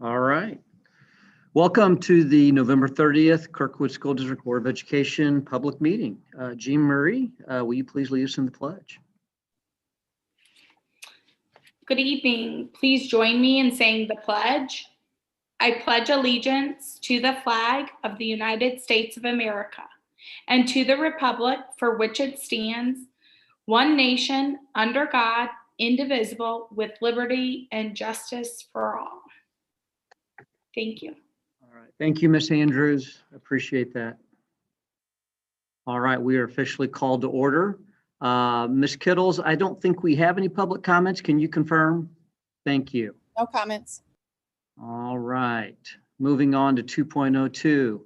All right. Welcome to the November 30th Kirkwood School District Board of Education public meeting. Jean Marie, will you please lead us in the pledge? Good evening. Please join me in saying the pledge. I pledge allegiance to the flag of the United States of America and to the republic for which it stands, one nation, under God, indivisible, with liberty and justice for all. Thank you. All right. Thank you, Ms. Andrews. Appreciate that. All right. We are officially called to order. Ms. Kittles, I don't think we have any public comments. Can you confirm? Thank you. No comments. All right. Moving on to 2.02,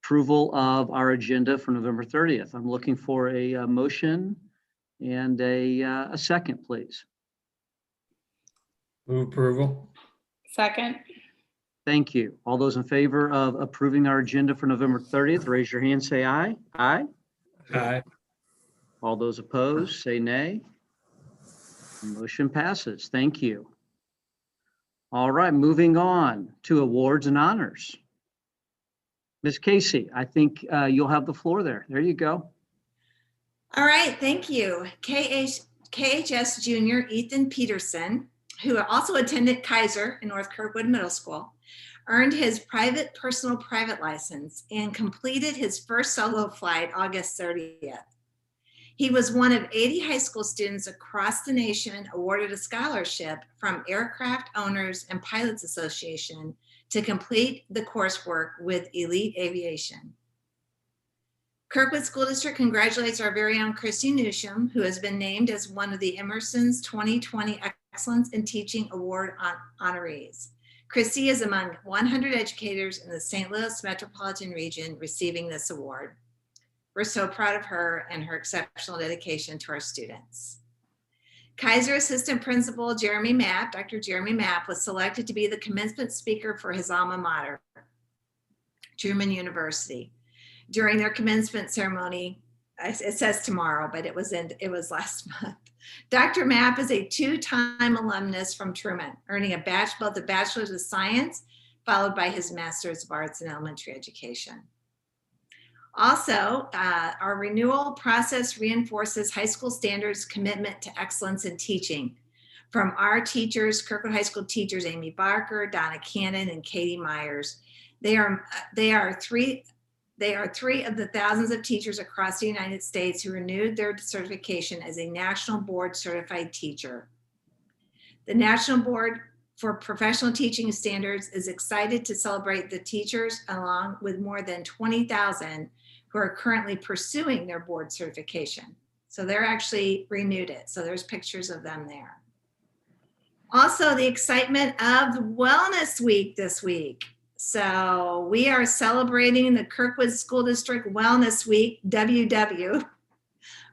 approval of our agenda for November 30th. I'm looking for a motion and a second, please. Move approval. Second. Thank you. All those in favor of approving our agenda for November 30th, raise your hand, say aye. Aye. Aye. All those opposed, say nay. Motion passes. Thank you. All right, moving on to awards and honors. Ms. Casey, I think you'll have the floor there. There you go. All right, thank you. KHS Junior Ethan Peterson, who also attended Kaiser in North Kirkwood Middle School, earned his personal private license and completed his first solo flight August 30th. He was one of 80 high school students across the nation awarded a scholarship from Aircraft Owners and Pilots Association to complete the coursework with Elite Aviation. Kirkwood School District congratulates our very own Christy Newsham, who has been named as one of the Emerson's 2020 Excellence in Teaching Award honorees. Christy is among 100 educators in the St. Louis metropolitan region receiving this award. We're so proud of her and her exceptional dedication to our students. Kaiser Assistant Principal Jeremy Mapp, Dr. Jeremy Mapp, was selected to be the commencement speaker for his alma mater, Truman University. During their commencement ceremony, it says tomorrow, but it was last month. Dr. Mapp is a two-time alumnus from Truman, earning both a Bachelor's of Science, followed by his Master's of Arts in Elementary Education. Also, our renewal process reinforces high school standards commitment to excellence in teaching. From our teachers, Kirkwood High School teachers, Amy Barker, Donna Cannon, and Katie Myers. They are three of the thousands of teachers across the United States who renewed their certification as a National Board Certified Teacher. The National Board for Professional Teaching Standards is excited to celebrate the teachers along with more than 20,000 who are currently pursuing their board certification. So they're actually renewed it. So there's pictures of them there. Also, the excitement of Wellness Week this week. So we are celebrating the Kirkwood School District Wellness Week, WW,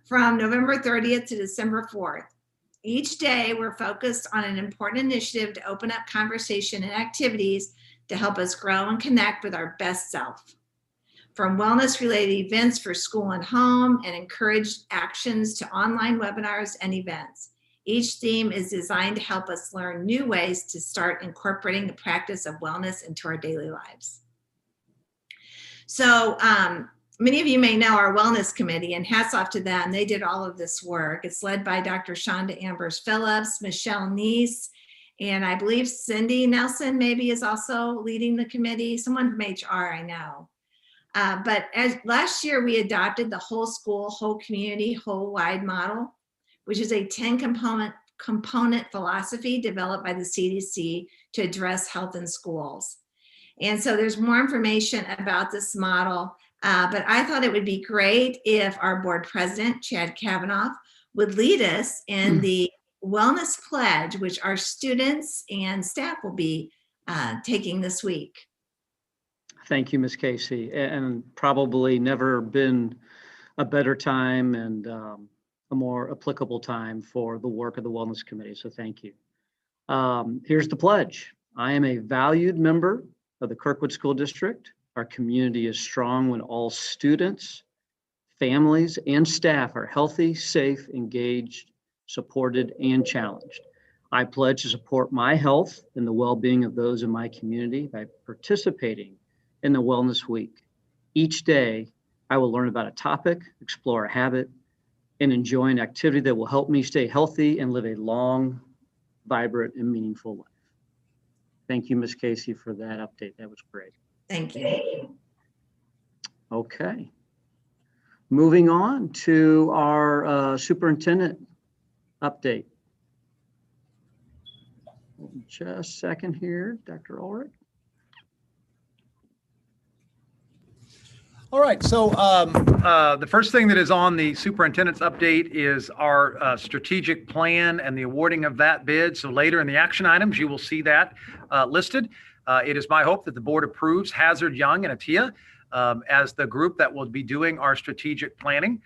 from November 30th to December 4th. Each day, we're focused on an important initiative to open up conversation and activities to help us grow and connect with our best self. From wellness-related events for school and home and encouraged actions to online webinars and events. Each theme is designed to help us learn new ways to start incorporating the practice of wellness into our daily lives. So many of you may know our wellness committee, and hats off to them. They did all of this work. It's led by Dr. Shonda Ambers Phillips, Michelle Neese, and I believe Cindy Nelson maybe is also leading the committee, someone from HR I know. But as last year, we adopted the whole school, whole community, whole wide model, which is a 10-component philosophy developed by the CDC to address health in schools. And so there's more information about this model, but I thought it would be great if our board president, Chad Kavanaugh, would lead us in the wellness pledge, which our students and staff will be taking this week. Thank you, Ms. Casey. And probably never been a better time and a more applicable time for the work of the Wellness Committee. So thank you. Here's the pledge. I am a valued member of the Kirkwood School District. Our community is strong when all students, families, and staff are healthy, safe, engaged, supported, and challenged. I pledge to support my health and the well-being of those in my community by participating in the Wellness Week. Each day, I will learn about a topic, explore a habit, and enjoy an activity that will help me stay healthy and live a long, vibrant, and meaningful life. Thank you, Ms. Casey, for that update. That was great. Thank you. Okay. Moving on to our superintendent update. Just a second here, Dr. Ulrich. All right, so the first thing that is on the superintendent's update is our strategic plan and the awarding of that bid. So later in the action items, you will see that listed. It is my hope that the board approves Hazard, Young, and Atia as the group that will be doing our strategic planning.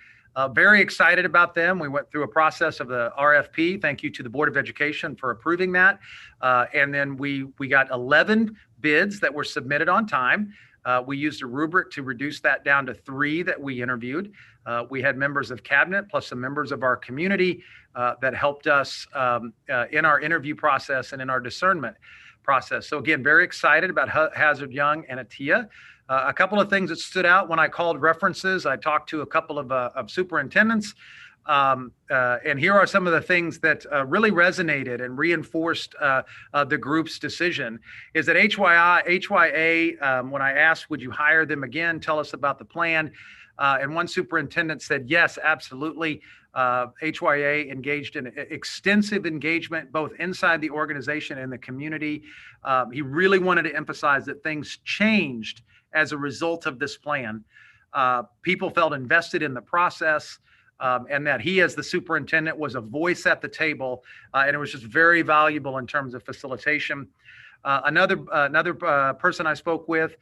Very excited about them. We went through a process of the RFP. Thank you to the Board of Education for approving that. And then we got 11 bids that were submitted on time. We used a rubric to reduce that down to 3 that we interviewed. We had members of cabinet plus some members of our community that helped us in our interview process and in our discernment process. So again, very excited about Hazard, Young, and Atia. A couple of things that stood out when I called references. I talked to a couple of superintendents, and here are some of the things that really resonated and reinforced the group's decision. Is that HYA, when I asked, would you hire them again? Tell us about the plan. And one superintendent said, yes, absolutely. HYA engaged in extensive engagement, both inside the organization and the community. He really wanted to emphasize that things changed as a result of this plan. People felt invested in the process, and that he, as the superintendent, was a voice at the table, and it was just very valuable in terms of facilitation. Another person I spoke with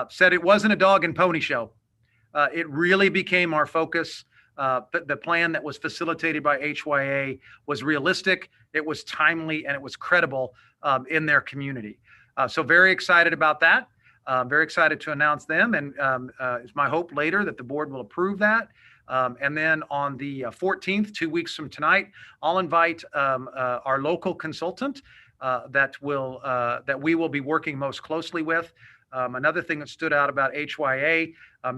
said it wasn't a dog and pony show. It really became our focus. The plan that was facilitated by HYA was realistic, it was timely, and it was credible in their community. So very excited about that. Very excited to announce them, and it's my hope later that the board will approve that. And then on the 14th, 2 weeks from tonight, I'll invite our local consultant that we will be working most closely with. Another thing that stood out about HYA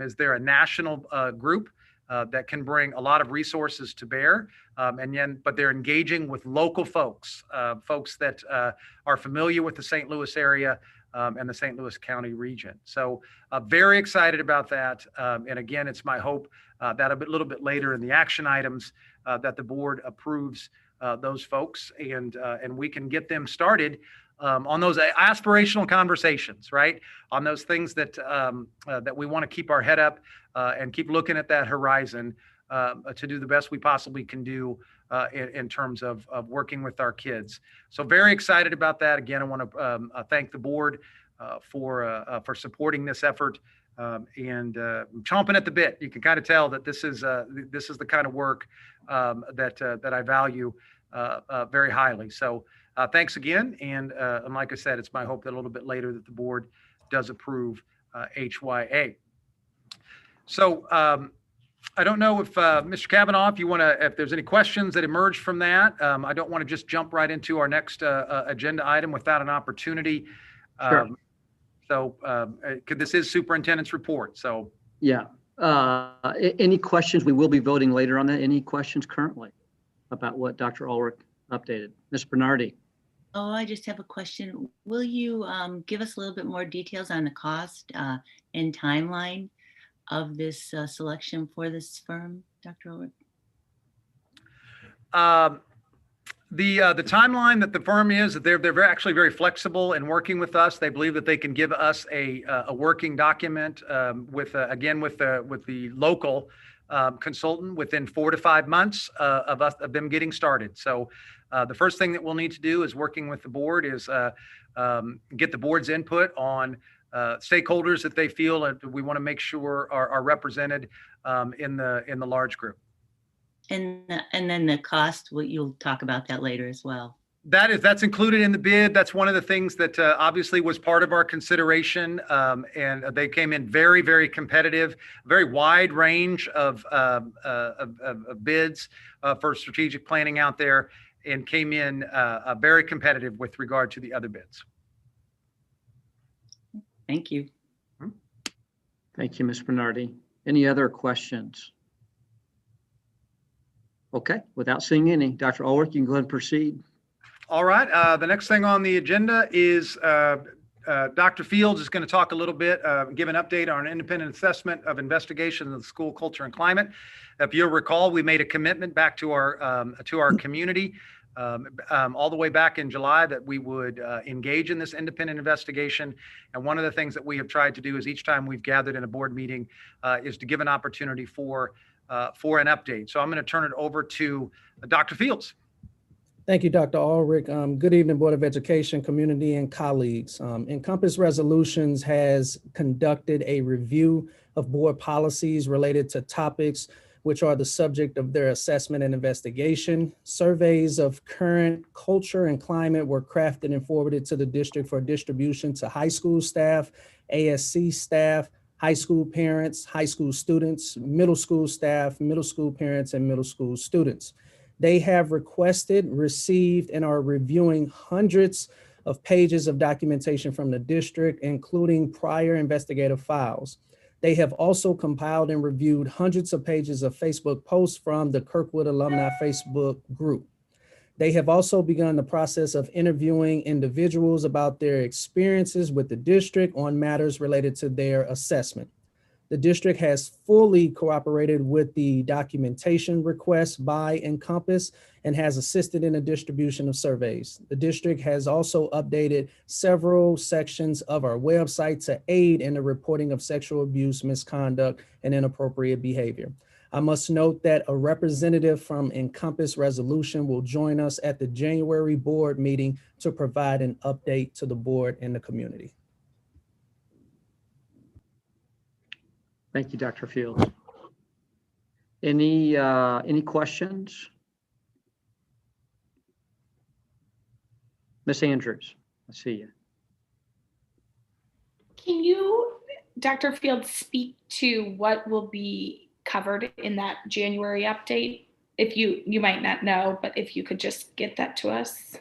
is they're a national group that can bring a lot of resources to bear, but they're engaging with local folks, folks that are familiar with the St. Louis area and the St. Louis County region. So very excited about that. And again, it's my hope that a little bit later in the action items that the board approves those folks and we can get them started on those aspirational conversations, right? On those things that that we want to keep our head up and keep looking at that horizon to do the best we possibly can do in terms of working with our kids. So very excited about that. Again, I want to thank the board for supporting this effort and chomping at the bit. You can kind of tell that this is the kind of work that I value very highly. So thanks again. And like I said, it's my hope that a little bit later that the board does approve HYA. So I don't know if Mr. Kavanaugh, if there's any questions that emerge from that. I don't want to just jump right into our next agenda item without an opportunity. Sure. This is superintendent's report. So yeah. Any questions? We will be voting later on that. Any questions currently about what Dr. Ulrich updated? Ms. Bernardi. Oh, I just have a question. Will you give us a little bit more details on the cost and timeline of this selection for this firm, Dr. Ulrich? The timeline that the firm is, they're actually very flexible in working with us. They believe that they can give us a working document with the local consultant within 4 to 5 months of them getting started. So the first thing that we'll need to do is working with the board is get the board's input on stakeholders that they feel we want to make sure are represented in the large group. And then the cost, you'll talk about that later as well. That's included in the bid. That's one of the things that obviously was part of our consideration, and they came in very, very competitive, very wide range of bids for strategic planning out there. and came in very competitive with regard to the other bids. Thank you. Thank you, Ms. Bernardi. Any other questions? Okay, without seeing any, Dr. Ulrich, you can go ahead and proceed. All right. The next thing on the agenda is Dr. Fields is going to talk a little bit, give an update on an independent assessment of investigation of the school culture and climate. If you'll recall, we made a commitment back to our community all the way back in July that we would engage in this independent investigation. And one of the things that we have tried to do is each time we've gathered in a board meeting is to give an opportunity for an update. So I'm going to turn it over to Dr. Fields. Thank you, Dr. Ulrich. Good evening, Board of Education, community, and colleagues. Encompass Resolutions has conducted a review of board policies related to topics which are the subject of their assessment and investigation. Surveys of current culture and climate were crafted and forwarded to the district for distribution to high school staff, ASC staff, high school parents, high school students, middle school staff, middle school parents, and middle school students. They have requested, received, and are reviewing hundreds of pages of documentation from the district, including prior investigative files. They have also compiled and reviewed hundreds of pages of Facebook posts from the Kirkwood Alumni Facebook group. They have also begun the process of interviewing individuals about their experiences with the district on matters related to their assessment. The district has fully cooperated with the documentation request by Encompass and has assisted in the distribution of surveys. The district has also updated several sections of our website to aid in the reporting of sexual abuse, misconduct, and inappropriate behavior. I must note that a representative from Encompass Resolution will join us at the January board meeting to provide an update to the board and the community. Thank you, Dr. Fields. Any questions? Ms. Andrews, I see you. Can you, Dr. Fields, speak to what will be covered in that January update? If you might not know, but if you could just get that to us.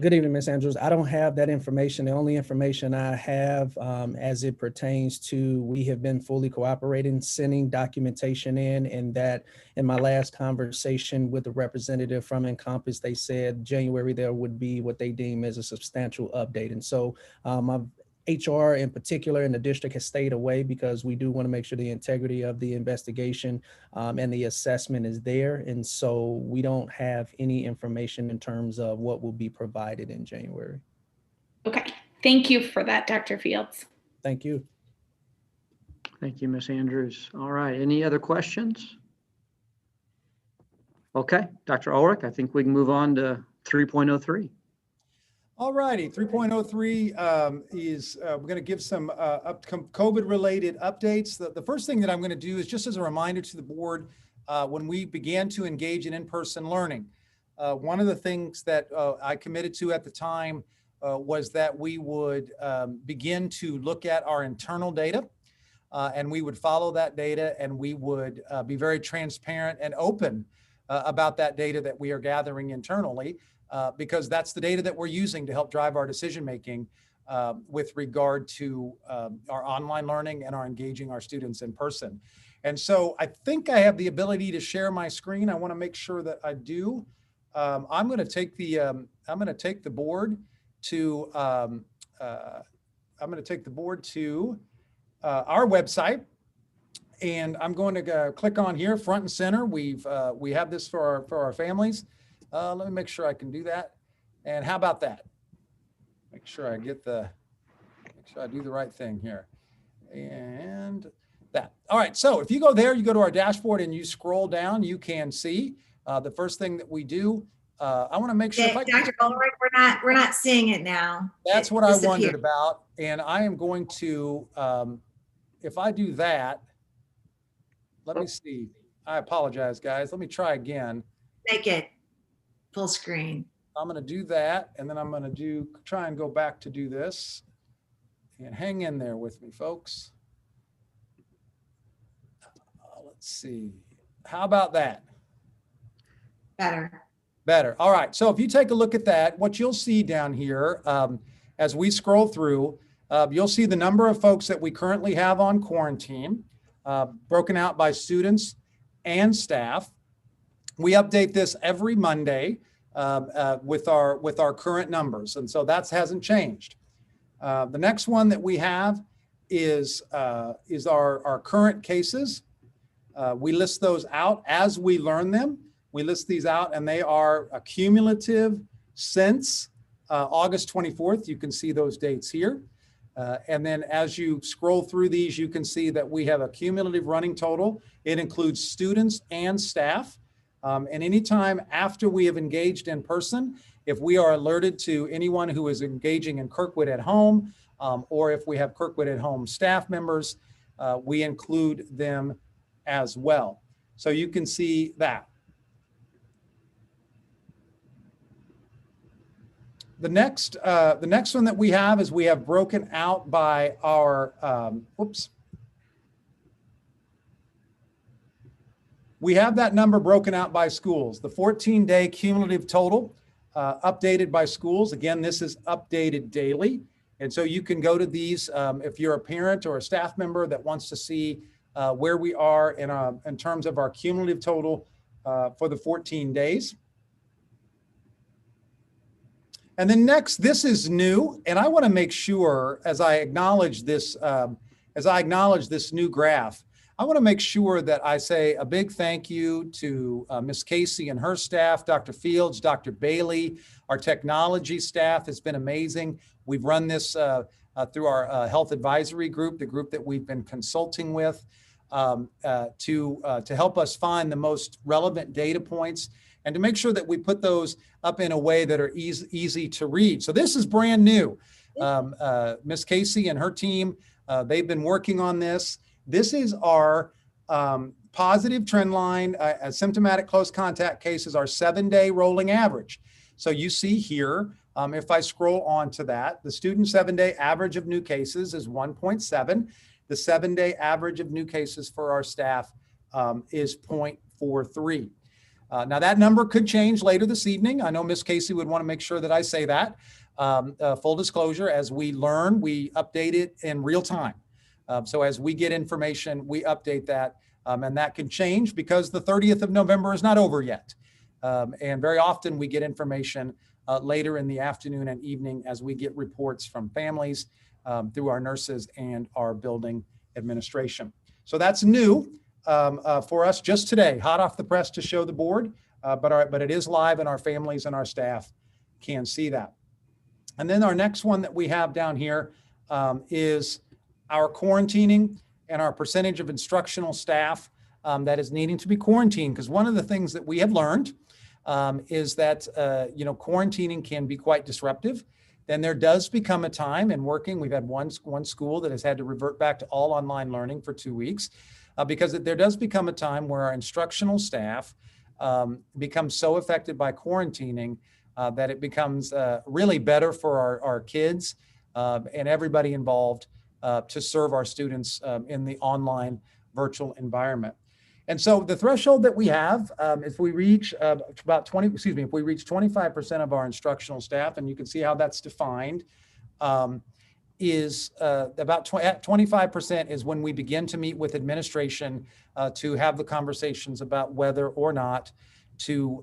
Good evening, Ms. Andrews. I don't have that information. The only information I have as it pertains to, we have been fully cooperating, sending documentation in, and that in my last conversation with the representative from Encompass, they said January there would be what they deem as a substantial update. And so HR in particular in the district has stayed away because we do want to make sure the integrity of the investigation and the assessment is there. And so we don't have any information in terms of what will be provided in January. Okay, thank you for that, Dr. Fields. Thank you. Thank you, Ms. Andrews. All right, any other questions? Okay, Dr. Ulrich, I think we can move on to 3.03. All righty, 3.03 is we're going to give some COVID-related updates. The first thing that I'm going to do is just as a reminder to the board, when we began to engage in in-person learning, one of the things that I committed to at the time was that we would begin to look at our internal data and we would follow that data and we would be very transparent and open about that data that we are gathering internally. Because that's the data that we're using to help drive our decision-making with regard to our online learning and our engaging our students in person. And so I think I have the ability to share my screen. I want to make sure that I do. I'm going to take the board to our website, and I'm going to click on here, front and center. We have this for our families. Let me make sure I can do that. And how about that? Make sure I do the right thing here. And that. All right. So if you go there, you go to our dashboard and you scroll down, you can see the first thing that we do. I want to make sure. Dr. Ulrich, we're not seeing it now. That's what I wondered about. And I am going to, if I do that, let me see. I apologize, guys. Let me try again. Make it full screen. I'm going to do that, and then I'm going to try and go back to do this. And hang in there with me, folks. Let's see. How about that? Better. Better. All right. So if you take a look at that, what you'll see down here, as we scroll through, you'll see the number of folks that we currently have on quarantine, broken out by students and staff. We update this every Monday with our current numbers, and so that hasn't changed. The next one that we have is our current cases. We list those out as we learn them. We list these out, and they are cumulative since August 24th. You can see those dates here. And then as you scroll through these, you can see that we have a cumulative running total. It includes students and staff. And anytime after we have engaged in person, if we are alerted to anyone who is engaging in Kirkwood at home, or if we have Kirkwood at home staff members, we include them as well. So you can see that. The next one that we have is we have broken out by our, we have that number broken out by schools, the 14-day cumulative total updated by schools. Again, this is updated daily. And so you can go to these if you're a parent or a staff member that wants to see where we are in terms of our cumulative total for the 14 days. And then next, this is new, and I want to make sure as I acknowledge this new graph, I want to make sure that I say a big thank you to Ms. Casey and her staff, Dr. Fields, Dr. Bailey. Our technology staff has been amazing. We've run this through our health advisory group, the group that we've been consulting with to help us find the most relevant data points and to make sure that we put those up in a way that are easy to read. So this is brand new. Ms. Casey and her team, they've been working on this. This is our positive trend line, symptomatic close contact cases, our 7-day rolling average. So you see here, if I scroll on to that, the student 7-day average of new cases is 1.7. The 7-day average of new cases for our staff is 0.43. Now that number could change later this evening. I know Ms. Casey would want to make sure that I say that. Full disclosure, as we learn, we update it in real time. So as we get information, we update that, and that can change because the 30th of November is not over yet. And very often we get information later in the afternoon and evening as we get reports from families through our nurses and our building administration. So that's new for us just today, hot off the press to show the board, but it is live and our families and our staff can see that. And then our next one that we have down here is our quarantining and our percentage of instructional staff that is needing to be quarantined. Because one of the things that we have learned is that, quarantining can be quite disruptive. Then there does become a time in working. We've had one school that has had to revert back to all online learning for 2 weeks because there does become a time where our instructional staff becomes so affected by quarantining that it becomes really better for our kids and everybody involved to serve our students in the online virtual environment. And so the threshold that we have, if we reach if we reach 25% of our instructional staff, and you can see how that's defined, is about 25% is when we begin to meet with administration to have the conversations about whether or not to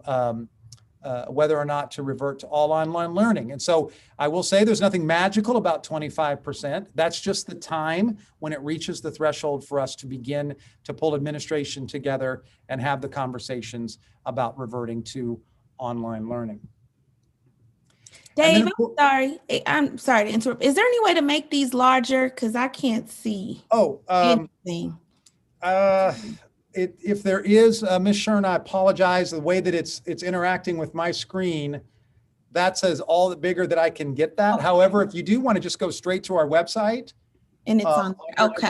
revert to all online learning. And so I will say there's nothing magical about 25%. That's just the time when it reaches the threshold for us to begin to pull administration together and have the conversations about reverting to online learning. Dave, I'm sorry to interrupt. Is there any way to make these larger? Because I can't see anything. If there is, Ms. Shern, I apologize. The way that it's interacting with my screen, that says all the bigger that I can get that. Okay. However, if you do want to just go straight to our website. And it's on there. Okay.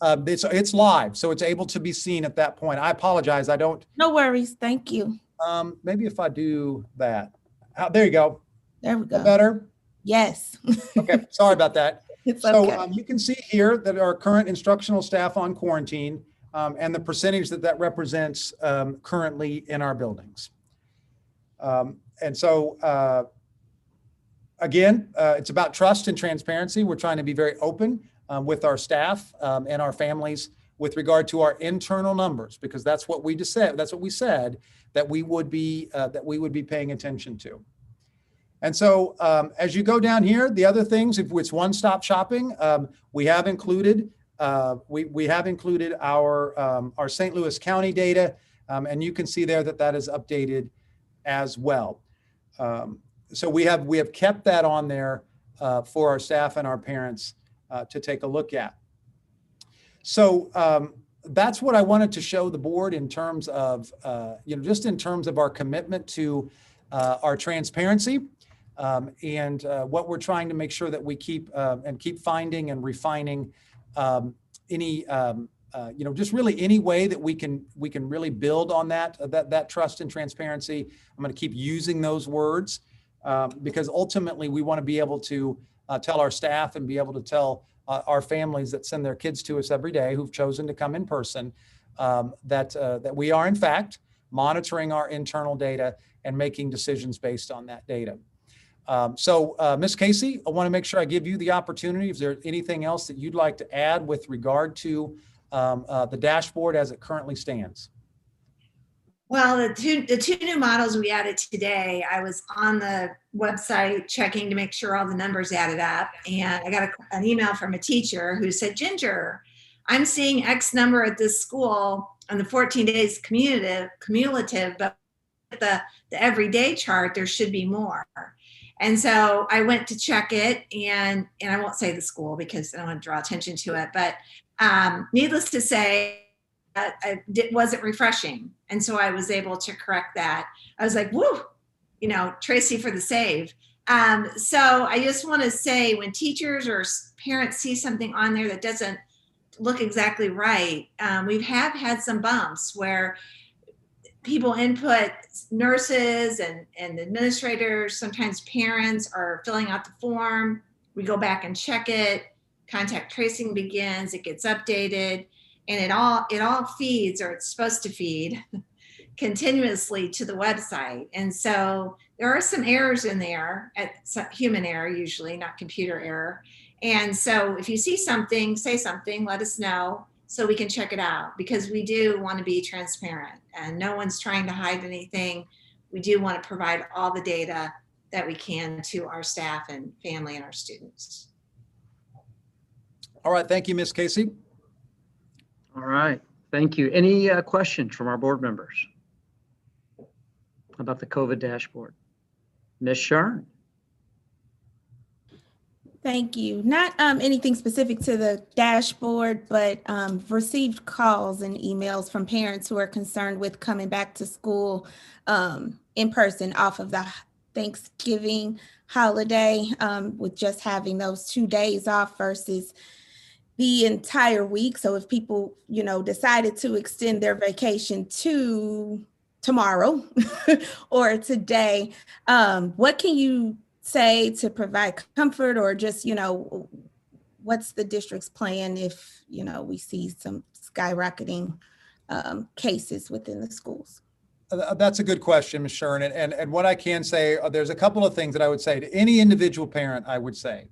It's live, so it's able to be seen at that point. I apologize. I don't. No worries. Thank you. Maybe if I do that. There you go. There we go. Better? Yes. Okay. Sorry about that. It's so okay. You can see here that our current instructional staff on quarantine and the percentage that represents currently in our buildings. And so, again, it's about trust and transparency. We're trying to be very open with our staff and our families with regard to our internal numbers, because that's what we just said. That's what we said that we would be paying attention to. And so, as you go down here, the other things, if it's one-stop shopping, we have included we have included our St. Louis County data, and you can see there that that is updated as well. So we have kept that on there for our staff and our parents to take a look at. So that's what I wanted to show the board in terms of, just in terms of our commitment to our transparency and what we're trying to make sure that we keep finding and refining any, just really any way that we can really build on that trust and transparency. I'm going to keep using those words because ultimately we want to be able to tell our staff and be able to tell our families that send their kids to us every day who've chosen to come in person that we are in fact monitoring our internal data and making decisions based on that data. So Ms. Casey, I want to make sure I give you the opportunity. Is there anything else that you'd like to add with regard to the dashboard as it currently stands? Well, the two new models we added today, I was on the website checking to make sure all the numbers added up. And I got an email from a teacher who said, Ginger, I'm seeing X number at this school on the 14 days cumulative, but the everyday chart, there should be more. And so I went to check it, and I won't say the school because I don't want to draw attention to it, but needless to say, it wasn't refreshing. And so I was able to correct that. I was like, woo, Tracy for the save. So I just want to say when teachers or parents see something on there that doesn't look exactly right, we have had some bumps where people input, nurses and administrators, sometimes parents are filling out the form. We go back and check it. Contact tracing begins, it gets updated, and it all feeds, or it's supposed to feed continuously to the website. And so there are some errors in there, human error usually, not computer error. And so if you see something, say something, let us know so we can check it out, because we do want to be transparent and no one's trying to hide anything. We do want to provide all the data that we can to our staff and family and our students. All right, thank you, Ms. Casey. All right, thank you. Any questions from our board members about the COVID dashboard? Ms. Shern. Thank you. Not anything specific to the dashboard, but received calls and emails from parents who are concerned with coming back to school in person off of the Thanksgiving holiday, with just having those 2 days off versus the entire week. So if people, decided to extend their vacation to tomorrow or today, what can you say to provide comfort, or just, what's the district's plan if, we see some skyrocketing cases within the schools? That's a good question, Ms. Shern. And what I can say, there's a couple of things that I would say to any individual parent. I would say,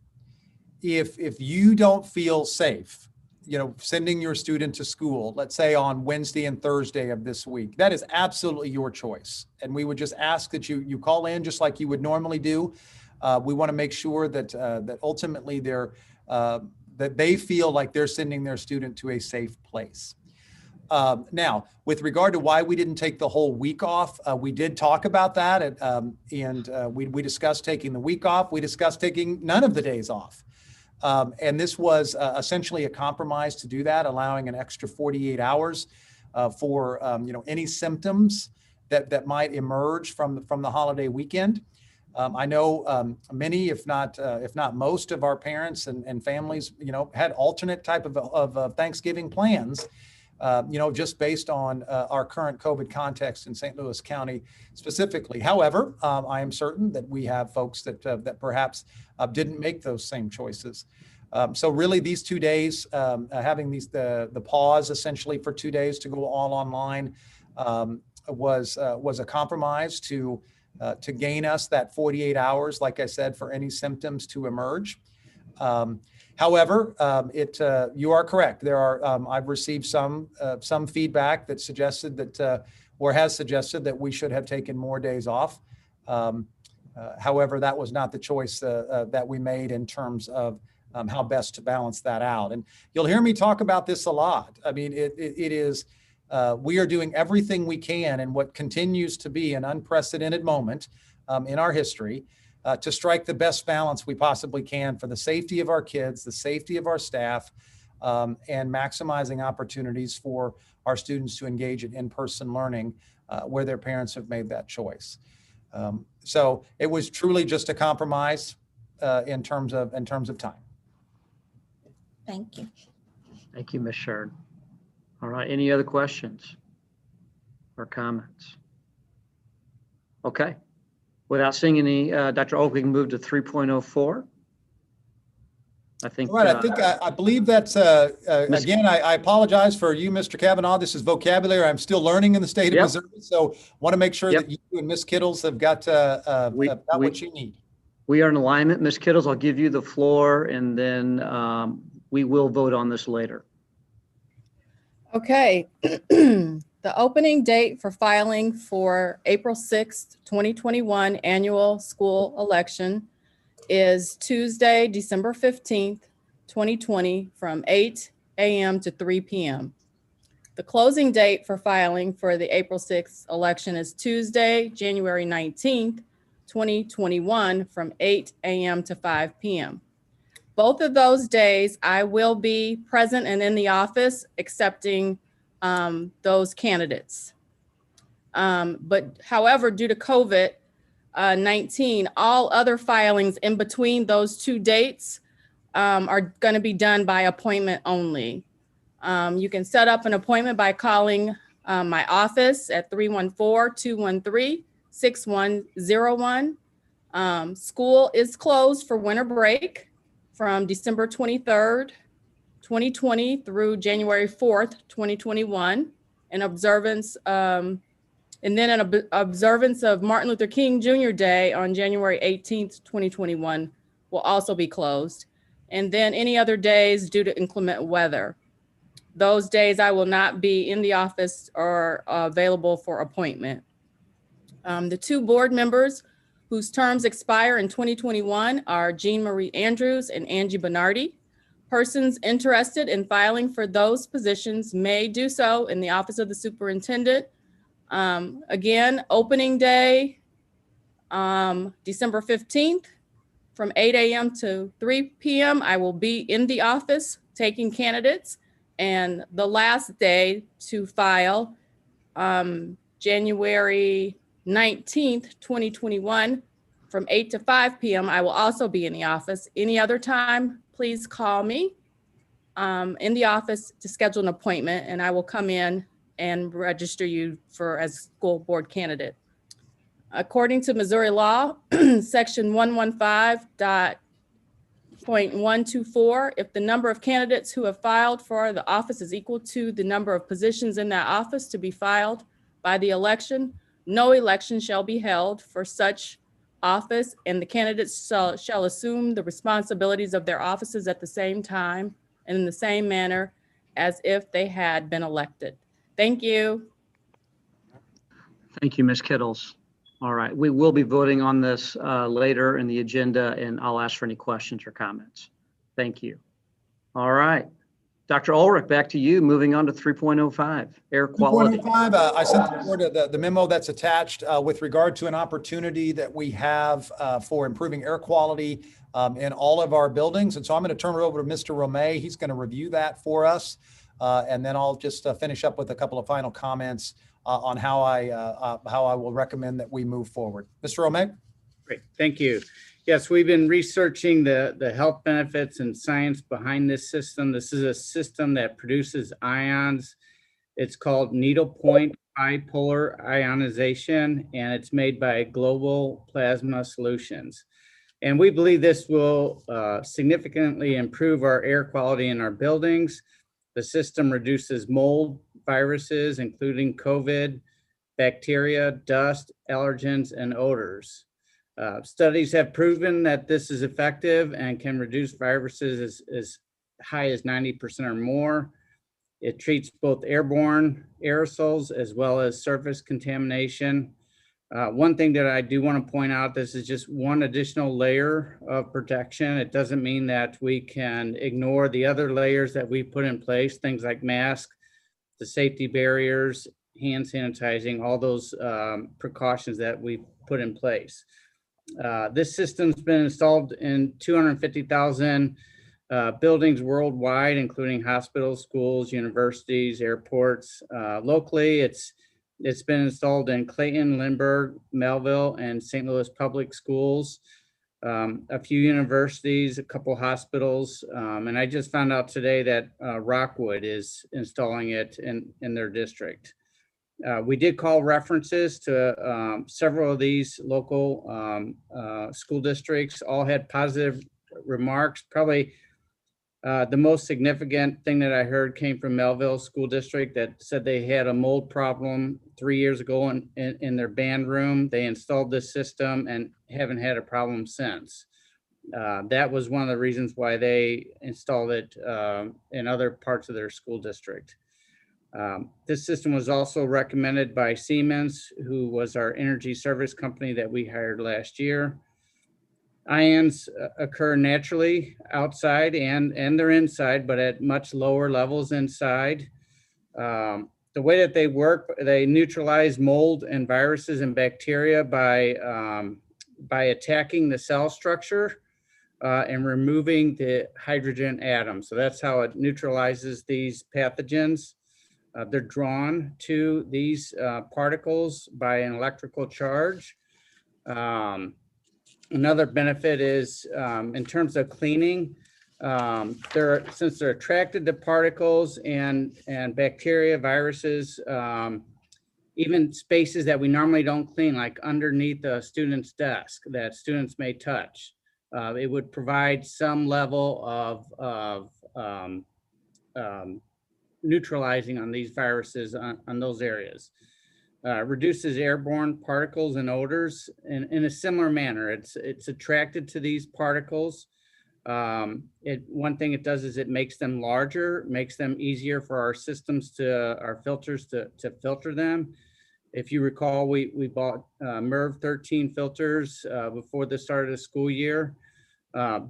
if you don't feel safe, sending your student to school, let's say on Wednesday and Thursday of this week, that is absolutely your choice. And we would just ask that you call in just like you would normally do. We want to make sure that that ultimately that they feel like they're sending their student to a safe place. Now, with regard to why we didn't take the whole week off, we did talk about that, and we discussed taking the week off. We discussed taking none of the days off. And this was essentially a compromise to do that, allowing an extra 48 hours for any symptoms that might emerge from the holiday weekend. I know many, if not most, of our parents and families, had alternate type of Thanksgiving plans, just based on our current COVID context in St. Louis County specifically. However, I am certain that we have folks that perhaps didn't make those same choices. So really, these 2 days, having the pause essentially for 2 days to go all online, was a compromise to to gain us that 48 hours, like I said, for any symptoms to emerge. However, you are correct. There are I've received some feedback that suggested that or has suggested that we should have taken more days off. However, that was not the choice that we made in terms of how best to balance that out. And you'll hear me talk about this a lot. I mean, it is, we are doing everything we can in what continues to be an unprecedented moment in our history to strike the best balance we possibly can for the safety of our kids, the safety of our staff, and maximizing opportunities for our students to engage in in-person learning where their parents have made that choice. So it was truly just a compromise in terms of time. Thank you. Thank you, Ms. Sherd. All right, any other questions or comments? Okay, without seeing any, Dr. Oak, we can move to 3.04. I think. All right, I believe that's, again, I apologize for you, Mr. Kavanaugh. This is vocabulary I'm still learning in the state of Missouri. So want to make sure that you and Ms. Kittles have got what you need. We are in alignment. Ms. Kittles, I'll give you the floor, and then we will vote on this later. Okay. The opening date for filing for April 6th, 2021 annual school election is Tuesday, December 15th, 2020 from 8 a.m. to 3 p.m. The closing date for filing for the April 6th election is Tuesday, January 19th, 2021 from 8 a.m. to 5 p.m. Both of those days, I will be present and in the office accepting those candidates. But however, due to COVID-19, all other filings in between those two dates are going to be done by appointment only. You can set up an appointment by calling my office at 314-213-6101. School is closed for winter break from December 23rd, 2020 through January 4th, 2021, in observance, and then an observance of Martin Luther King Jr. Day on January 18th, 2021 will also be closed. And then any other days due to inclement weather. Those days I will not be in the office or available for appointment. The two board members whose terms expire in 2021 are Jean Marie Andrews and Angie Bernardi. Persons interested in filing for those positions may do so in the office of the superintendent. Again, opening day, December 15th from 8 a.m. to 3 p.m. I will be in the office taking candidates, and the last day to file, January 19th, 2021, from 8 to 5 p.m. I will also be in the office. Any other time, please call me in the office to schedule an appointment, and I will come in and register you for as school board candidate. According to Missouri law, section 115.124, if the number of candidates who have filed for the office is equal to the number of positions in that office to be filed by the election, no election shall be held for such office, and the candidates shall assume the responsibilities of their offices at the same time and in the same manner as if they had been elected. Thank you. Thank you, Ms. Kittles. All right, we will be voting on this later in the agenda, and I'll ask for any questions or comments. Thank you. All right, Dr. Ulrich, back to you. Moving on to 3.05, air quality. 3.05, I sent the board the memo that's attached with regard to an opportunity that we have for improving air quality in all of our buildings. And so I'm going to turn it over to Mr. Romay. He's going to review that for us. And then I'll just finish up with a couple of final comments on how I will recommend that we move forward. Mr. Romay? Great, thank you. Yes, we've been researching the health benefits and science behind this system. This is a system that produces ions. It's called needlepoint bipolar ionization, and it's made by Global Plasma Solutions. And we believe this will significantly improve our air quality in our buildings. The system reduces mold, viruses, including COVID, bacteria, dust, allergens, and odors. Studies have proven that this is effective and can reduce viruses as high as 90% or more. It treats both airborne aerosols as well as surface contamination. One thing that I do want to point out, this is just one additional layer of protection. It doesn't mean that we can ignore the other layers that we put in place, things like masks, the safety barriers, hand sanitizing, all those precautions that we put in place. This system's been installed in 250,000 buildings worldwide, including hospitals, schools, universities, airports. Locally, it's been installed in Clayton, Lindbergh, Melville, and St. Louis public schools, a few universities, a couple hospitals, and I just found out today that Rockwood is installing it in their district. We did call references to several of these local school districts, all had positive remarks. Probably the most significant thing that I heard came from Melville School District that said they had a mold problem 3 years ago in their band room. They installed this system and haven't had a problem since. That was one of the reasons why they installed it in other parts of their school district. This system was also recommended by Siemens, who was our energy service company that we hired last year. Ions occur naturally outside and they're inside, but at much lower levels inside. The way that they work, they neutralize mold and viruses and bacteria by attacking the cell structure and removing the hydrogen atom. So that's how it neutralizes these pathogens. They're drawn to these particles by an electrical charge. Another benefit is in terms of cleaning, since they're attracted to particles and bacteria, viruses, even spaces that we normally don't clean, like underneath a student's desk that students may touch. It would provide some level of neutralizing on these viruses on those areas. Reduces airborne particles and odors in a similar manner. It's attracted to these particles. One thing it does is it makes them larger, makes them easier for our systems our filters to filter them. If you recall, we bought MERV 13 filters before the start of the school year.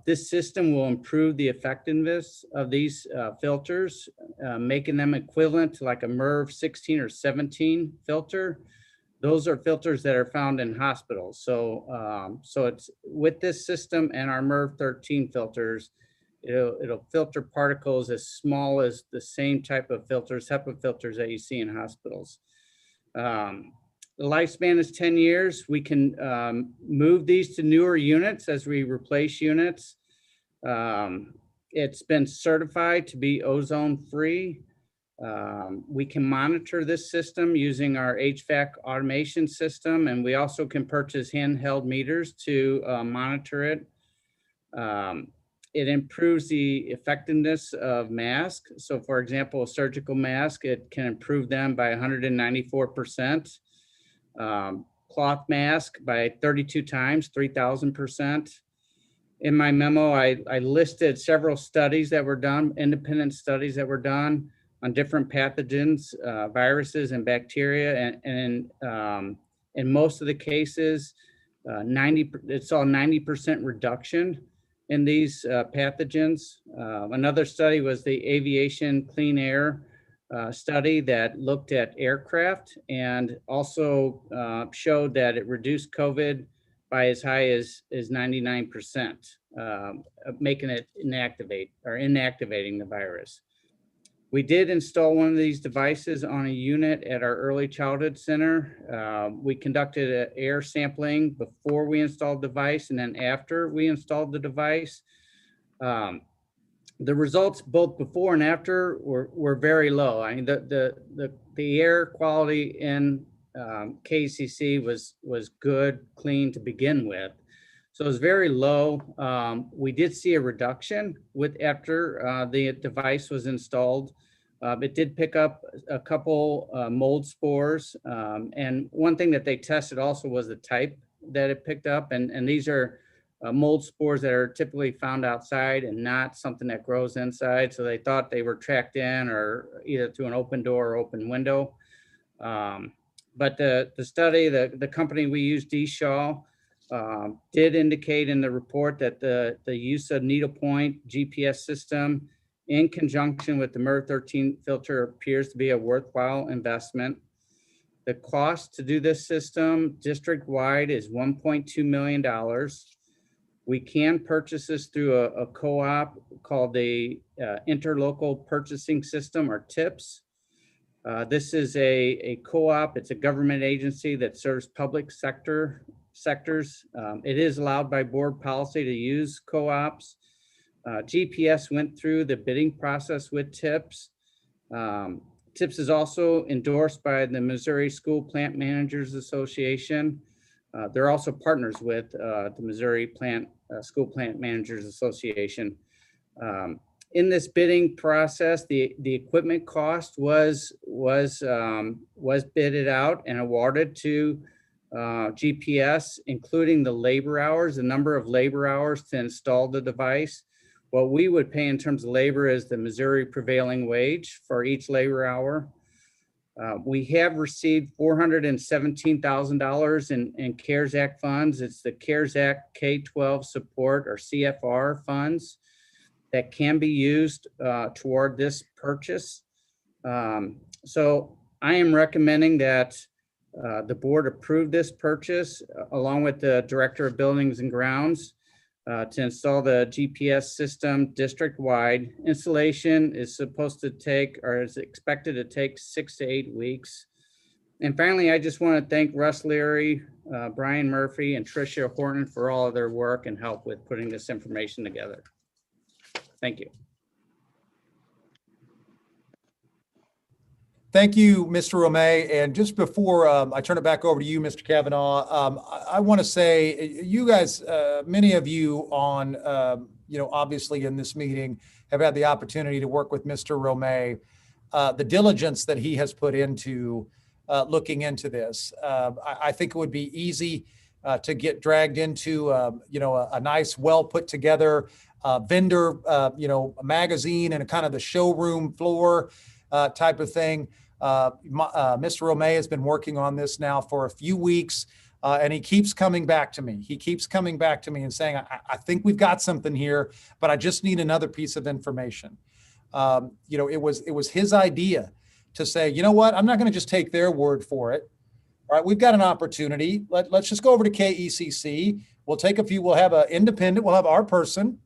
This system will improve the effectiveness of these filters, making them equivalent to like a MERV 16 or 17 filter. Those are filters that are found in hospitals. So it's with this system and our MERV 13 filters, it'll filter particles as small as the same type of filters, HEPA filters that you see in hospitals. The lifespan is 10 years. We can move these to newer units as we replace units. It's been certified to be ozone free. We can monitor this system using our HVAC automation system, and we also can purchase handheld meters to monitor it. It improves the effectiveness of masks. So for example, a surgical mask, it can improve them by 194%. Cloth mask by 32 times, 3,000%. In my memo, I listed several studies that were done, independent studies that were done on different pathogens, viruses and bacteria. And in most of the cases, it saw 90% reduction in these pathogens. Another study was the aviation clean air study that looked at aircraft and also showed that it reduced COVID by as high as 99%, making it inactivating the virus. We did install one of these devices on a unit at our early childhood center. We conducted an air sampling before we installed the device and then after we installed the device. The results both before and after were very low. I mean, the air quality in KCC was good, clean to begin with. So it was very low. We did see a reduction after the device was installed It did pick up a couple mold spores. And one thing that they tested also was the type that it picked up. And these are mold spores that are typically found outside and not something that grows inside. So they thought they were tracked in or either through an open door or open window. But the study, the company we use, D. Shaw, did indicate in the report that the use of needlepoint GPS system in conjunction with the MER 13 filter appears to be a worthwhile investment. The cost to do this system district-wide is $1.2 million. We can purchase this through a co-op called the Interlocal Purchasing System, or TIPS. This is a co-op. It's a government agency that serves public sectors. It is allowed by board policy to use co-ops. GPS went through the bidding process with TIPS. TIPS is also endorsed by the Missouri School Plant Managers Association. They're also partners with the Missouri School Plant Managers Association. In this bidding process, the equipment cost was bidded out and awarded to GPS, including the labor hours, the number of labor hours to install the device. What we would pay in terms of labor is the Missouri prevailing wage for each labor hour. We have received $417,000 in CARES Act funds. It's the CARES Act K-12 support, or CFR funds, that can be used toward this purchase. So I am recommending that the board approve this purchase along with the Director of Buildings and Grounds to install the GPS system district-wide. Installation is supposed to take, or is expected to take, 6 to 8 weeks. And finally, I just want to thank Russ Leary, Brian Murphy, and Tricia Horton for all of their work and help with putting this information together. Thank you. Thank you, Mr. Romay. And just before I turn it back over to you, Mr. Kavanaugh, I want to say, you guys, many of you on, obviously in this meeting have had the opportunity to work with Mr. Romay. The diligence that he has put into looking into this, I think it would be easy to get dragged into, a nice, well put together vendor, magazine and a kind of the showroom floor type of thing. Mr. Romay has been working on this now for a few weeks, and he keeps coming back to me. He keeps coming back to me and saying, I think we've got something here, but I just need another piece of information. It was his idea to say, you know what, I'm not going to just take their word for it. All right, we've got an opportunity. Let's just go over to KECC. We'll have an independent, we'll have our person,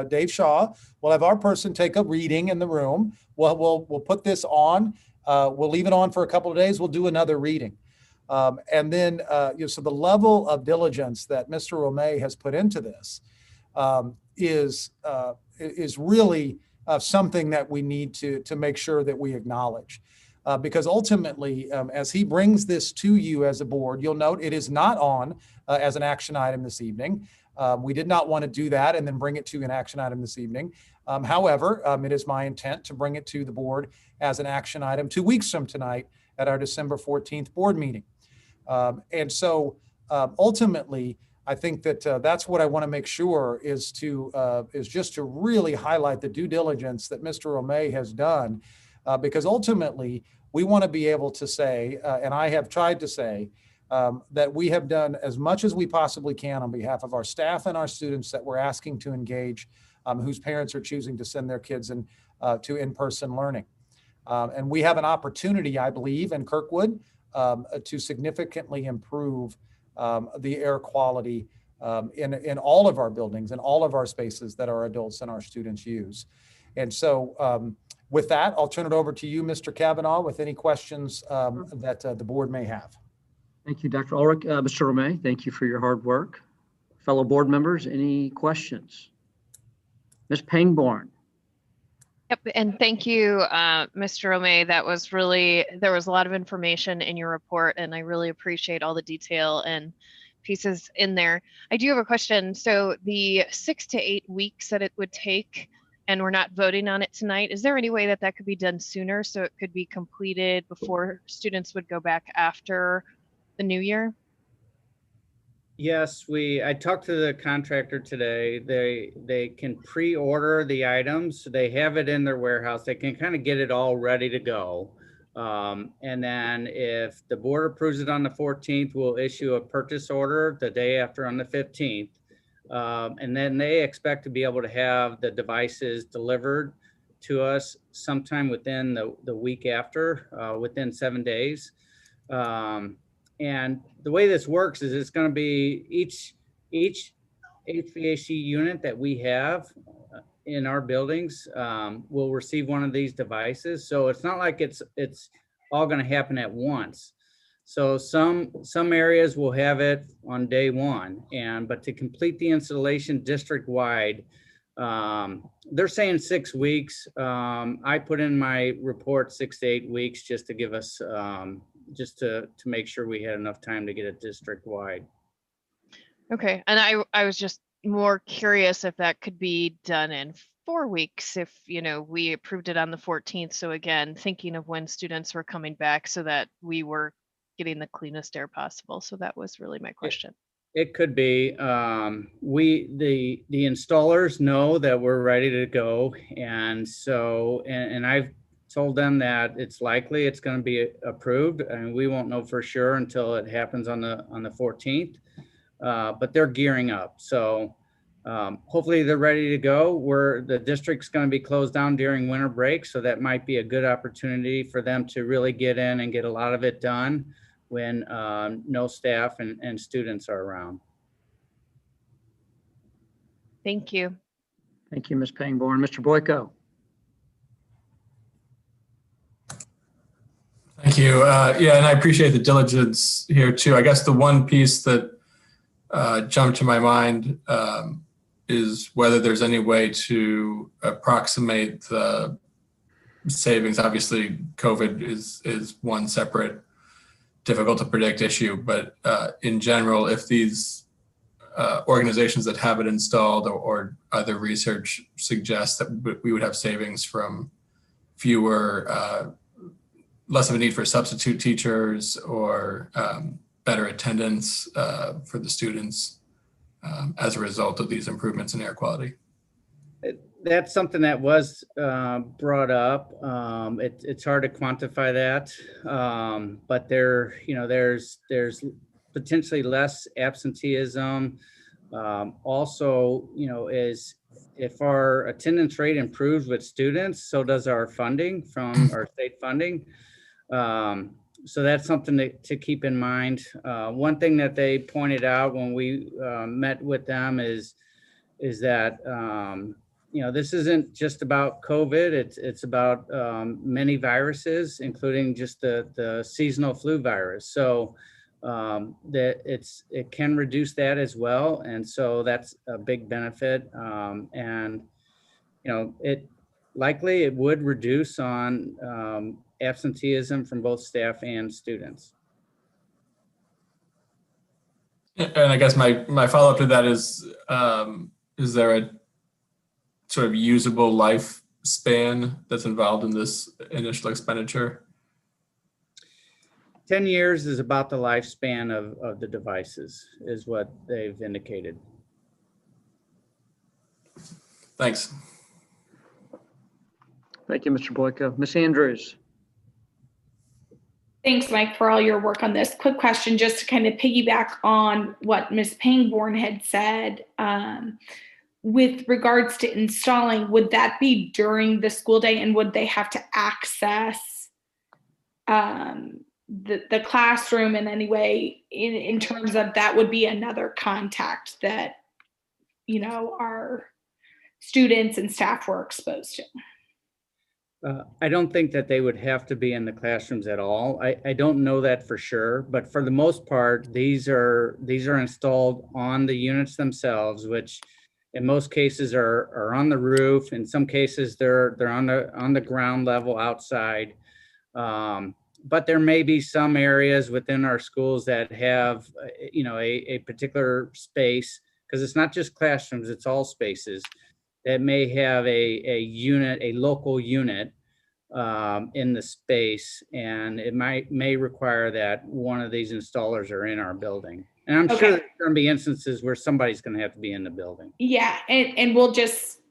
Dave Shaw, we'll have our person take a reading in the room. We'll put this on, we'll leave it on for a couple of days, we'll do another reading. And then, so the level of diligence that Mr. Romay has put into this is really something that we need to make sure that we acknowledge. Because ultimately, as he brings this to you as a board, you'll note it is not on as an action item this evening. We did not want to do that and then bring it to an action item this evening. However, it is my intent to bring it to the board as an action item 2 weeks from tonight at our December 14th board meeting. And so ultimately, I think that that's what I want to make sure is just to really highlight the due diligence that Mr. Romay has done, because ultimately we want to be able to say, and I have tried to say, that we have done as much as we possibly can on behalf of our staff and our students that we're asking to engage, whose parents are choosing to send their kids to in-person learning. And we have an opportunity, I believe, in Kirkwood to significantly improve the air quality in all of our buildings and all of our spaces that our adults and our students use. And so with that, I'll turn it over to you, Mr. Kavanaugh, with any questions that the board may have. Thank you, Dr. Ulrich. Mr. Romay, thank you for your hard work. Fellow board members, any questions? Ms. Pangborn. Yep, and thank you, Mr. Romay. There was a lot of information in your report, and I really appreciate all the detail and pieces in there. I do have a question. So the 6 to 8 weeks that it would take and we're not voting on it tonight, is there any way that that could be done sooner so it could be completed before students would go back after the new year? Yes, I talked to the contractor today. They can pre-order the items. They have it in their warehouse. They can kind of get it all ready to go. And then if the board approves it on the 14th, we'll issue a purchase order the day after on the 15th. And then they expect to be able to have the devices delivered to us sometime within the week after, within 7 days. And the way this works is it's going to be each HVAC unit that we have in our buildings will receive one of these devices. So it's not like it's all going to happen at once. So some areas will have it on day one, but to complete the installation district wide, they're saying 6 weeks. I put in my report 6 to 8 weeks just to give us just to make sure we had enough time to get it district wide. Okay, and I was just more curious if that could be done in 4 weeks if, you know, we approved it on the 14th. So again, thinking of when students were coming back so that we were getting the cleanest air possible. So that was really my question. It could be. The installers know that we're ready to go, and so and I've told them that it's likely it's going to be approved, and we won't know for sure until it happens on the 14th. But they're gearing up, so hopefully they're ready to go. The district's going to be closed down during winter break, so that might be a good opportunity for them to really get in and get a lot of it done when no staff and students are around. Thank you. Thank you, Ms. Pangborn. Mr. Boyko. Thank you. Yeah, and I appreciate the diligence here too. I guess the one piece that jumped to my mind is whether there's any way to approximate the savings. Obviously, COVID is one separate, difficult to predict issue, but in general, if these organizations that have it installed or other research suggests that we would have savings from fewer less of a need for substitute teachers or better attendance for the students as a result of these improvements in air quality. That's something that was brought up. It's hard to quantify that, but there's potentially less absenteeism. Also, is if our attendance rate improves with students, so does our funding from our state funding. So that's something to keep in mind. One thing that they pointed out when we met with them is that this isn't just about COVID. It's about many viruses, including just the seasonal flu virus. So that it can reduce that as well, and so that's a big benefit. And it likely would reduce on absenteeism from both staff and students. And I guess my follow-up to that is there a sort of usable lifespan that's involved in this initial expenditure? 10 years is about the lifespan of the devices, is what they've indicated. Thanks. Thank you, Mr. Boyko. Ms. Andrews. Thanks, Mike, for all your work on this. Quick question, just to kind of piggyback on what Ms. Pangborn had said. With regards to installing, would that be during the school day, and would they have to access the classroom in any way in terms of that would be another contact that, our students and staff were exposed to? I don't think that they would have to be in the classrooms at all. I don't know that for sure, but for the most part, these are installed on the units themselves, which in most cases are on the roof. In some cases, they're on the ground level outside. But there may be some areas within our schools that have, a particular space, because it's not just classrooms, it's all spaces that may have a local unit in the space, and it may require that one of these installers are in our building. And I'm sure there's going to be instances where somebody's going to have to be in the building. Yeah, and we'll just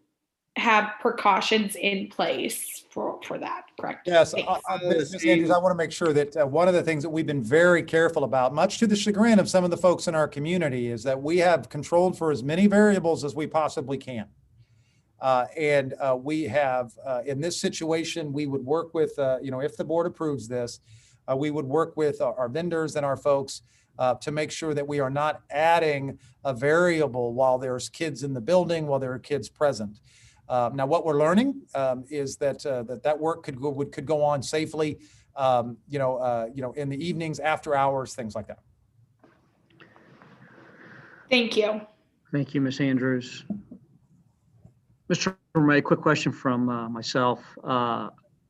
have precautions in place for that, correct? Yes, Ms. Andrews, I want to make sure that one of the things that we've been very careful about, much to the chagrin of some of the folks in our community, is that we have controlled for as many variables as we possibly can. We have, in this situation, we would work with, if the board approves this, we would work with our vendors and our folks to make sure that we are not adding a variable while there's kids in the building, while there are kids present. Now, what we're learning is that that work could go on safely, in the evenings, after hours, things like that. Thank you. Thank you, Ms. Andrews. Mr. May, quick question from myself,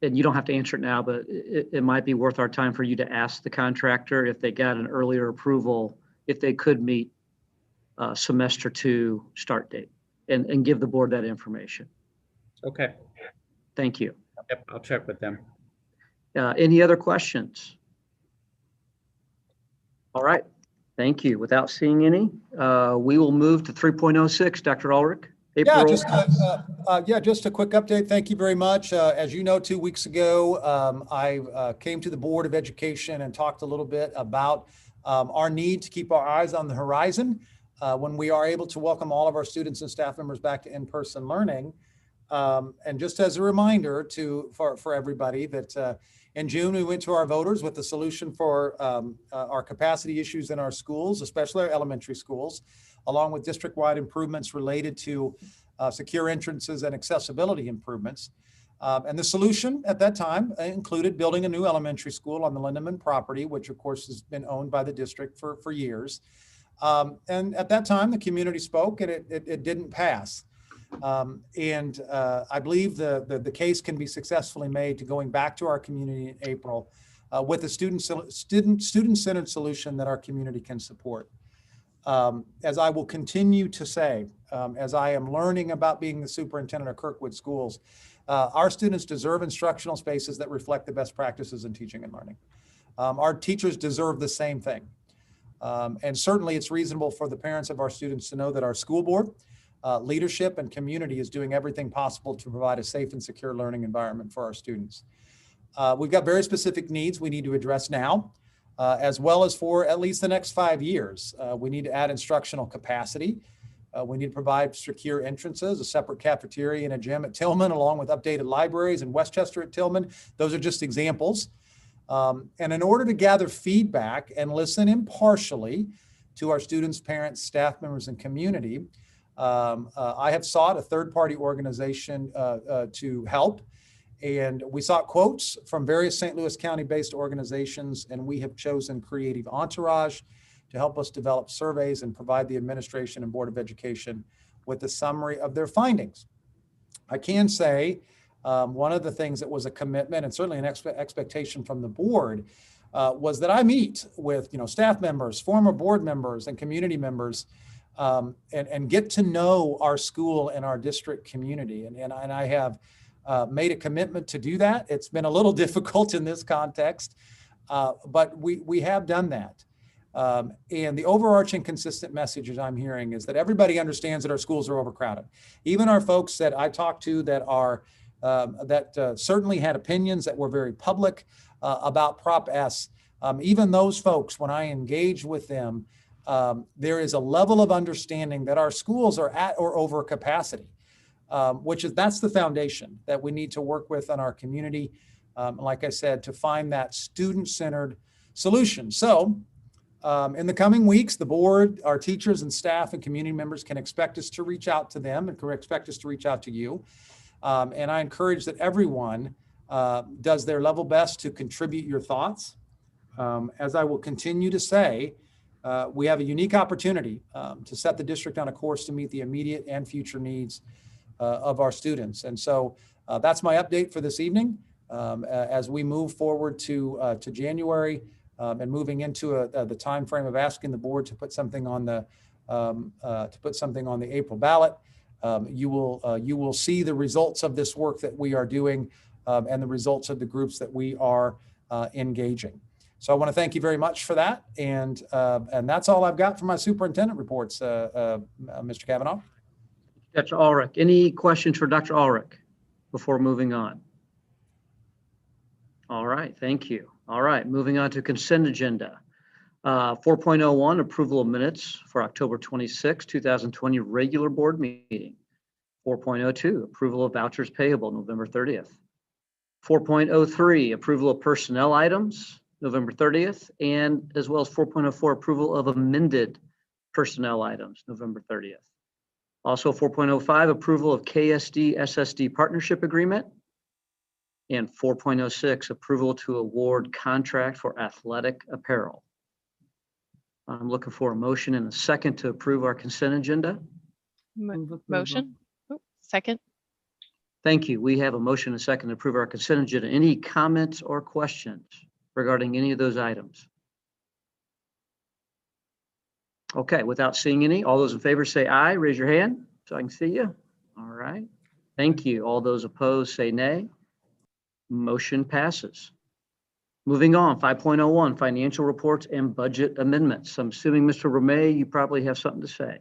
and you don't have to answer it now, but it might be worth our time for you to ask the contractor if they got an earlier approval, if they could meet semester 2 start date, and give the board that information. Okay. Thank you. Yep, I'll check with them. Any other questions? All right. Thank you. Without seeing any, we will move to 3.06. Dr. Ulrich. Yeah, just a quick update. Thank you very much. As you know, 2 weeks ago, I came to the Board of Education and talked a little bit about our need to keep our eyes on the horizon when we are able to welcome all of our students and staff members back to in-person learning. And just as a reminder for everybody that in June, we went to our voters with a solution for our capacity issues in our schools, especially our elementary schools, along with district-wide improvements related to secure entrances and accessibility improvements. And the solution at that time included building a new elementary school on the Lindemann property, which of course has been owned by the district for years. And at that time, the community spoke and it didn't pass. I believe the case can be successfully made to going back to our community in April with a student-centered solution that our community can support. As I will continue to say, as I am learning about being the superintendent of Kirkwood schools, our students deserve instructional spaces that reflect the best practices in teaching and learning. Our teachers deserve the same thing. And certainly it's reasonable for the parents of our students to know that our school board, leadership and community is doing everything possible to provide a safe and secure learning environment for our students. We've got very specific needs we need to address now, as well as for at least the next 5 years. We need to add instructional capacity. We need to provide secure entrances, a separate cafeteria and a gym at Tillman, along with updated libraries in Westchester at Tillman. Those are just examples. And in order to gather feedback and listen impartially to our students, parents, staff members, and community, I have sought a third-party organization to help. And we sought quotes from various St. Louis County-based organizations, and we have chosen Creative Entourage to help us develop surveys and provide the administration and Board of Education with a summary of their findings. I can say one of the things that was a commitment and certainly an expectation from the board was that I meet with staff members, former board members, and community members and get to know our school and our district community. And I have made a commitment to do that. It's been a little difficult in this context, but we have done that. And the overarching consistent message I'm hearing is that everybody understands that our schools are overcrowded. Even our folks that I talked to that are certainly had opinions that were very public about Prop S. Even those folks, when I engage with them, there is a level of understanding that our schools are at or over capacity. That's the foundation that we need to work with in our community, like I said, to find that student-centered solution. So in the coming weeks, the board, our teachers and staff and community members can expect us to reach out to them and can expect us to reach out to you. And I encourage that everyone does their level best to contribute your thoughts. As I will continue to say, we have a unique opportunity to set the district on a course to meet the immediate and future needs of our students. And so that's my update for this evening as we move forward to January and moving into the time frame of asking the board to put something on the April ballot. you will see the results of this work that we are doing and the results of the groups that we are engaging. So I want to thank you very much for that. And that's all I've got for my superintendent reports, Mr. Kavanaugh. Dr. Ulrich, any questions for Dr. Ulrich before moving on? All right, thank you. All right, moving on to consent agenda. 4.01, approval of minutes for October 26, 2020 regular board meeting. 4.02, approval of vouchers payable November 30th. 4.03, approval of personnel items November 30th, and as well as 4.04, approval of amended personnel items November 30th. Also 4.05, approval of KSD SSD partnership agreement. And 4.06, approval to award contract for athletic apparel. I'm looking for a motion and a second to approve our consent agenda. Motion. Oh, second. Thank you. We have a motion and a second to approve our consent agenda. Any comments or questions regarding any of those items? Okay, without seeing any, all those in favor say aye. Raise your hand so I can see you. All right. Thank you. All those opposed say nay. Motion passes. Moving on, 5.01, financial reports and budget amendments. I'm assuming, Mr. Romay, you probably have something to say.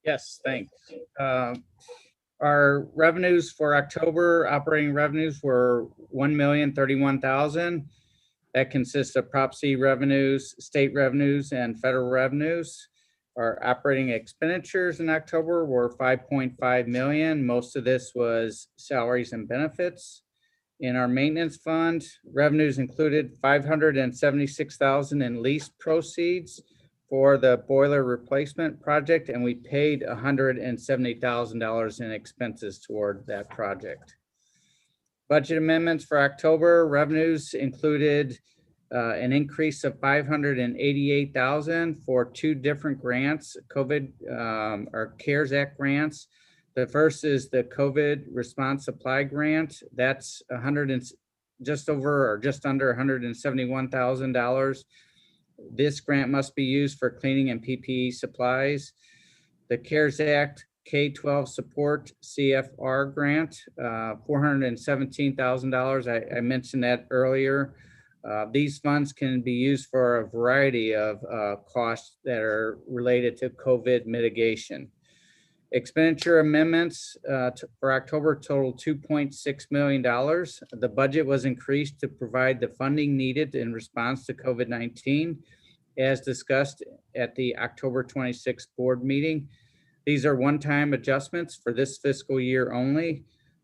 Yes, thanks. Our revenues for October, operating revenues were $1,031,000. That consists of Prop C revenues, state revenues, and federal revenues. Our operating expenditures in October were $5.5 million. Most of this was salaries and benefits. In our maintenance fund, revenues included $576,000 in lease proceeds for the boiler replacement project, and we paid $170,000 in expenses toward that project. Budget amendments for October, revenues included an increase of $588,000 for two different grants, COVID or CARES Act grants. The first is the COVID response supply grant. That's just under $171,000. This grant must be used for cleaning and PPE supplies. The CARES Act K-12 support CFR grant, $417,000. I mentioned that earlier. These funds can be used for a variety of costs that are related to COVID mitigation. Expenditure amendments for October total $2.6 million. The budget was increased to provide the funding needed in response to COVID-19, as discussed at the October 26th board meeting. These are one-time adjustments for this fiscal year only.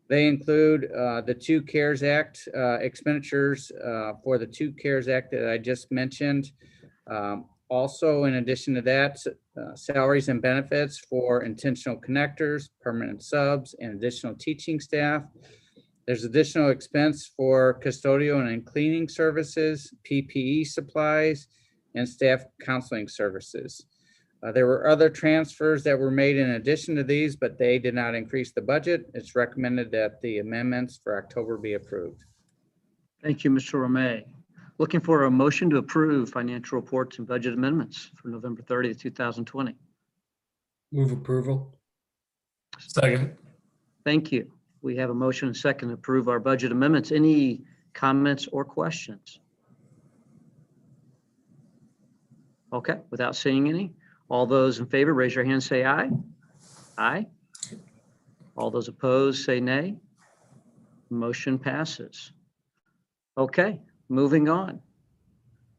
They include the two CARES Act expenditures for the two CARES Act that I just mentioned. Also, in addition to that, salaries and benefits for intentional connectors, permanent subs, and additional teaching staff. There's additional expense for custodial and cleaning services, PPE supplies, and staff counseling services. There were other transfers that were made in addition to these, but they did not increase the budget. It's recommended that the amendments for October be approved. Thank you, Mr. Romay. Looking for a motion to approve financial reports and budget amendments for November 30th, 2020. Move approval. Second. Thank you. We have a motion and second to approve our budget amendments. Any comments or questions? Okay, without seeing any, all those in favor, raise your hand, say aye. Aye. All those opposed, say nay. Motion passes. Okay, moving on.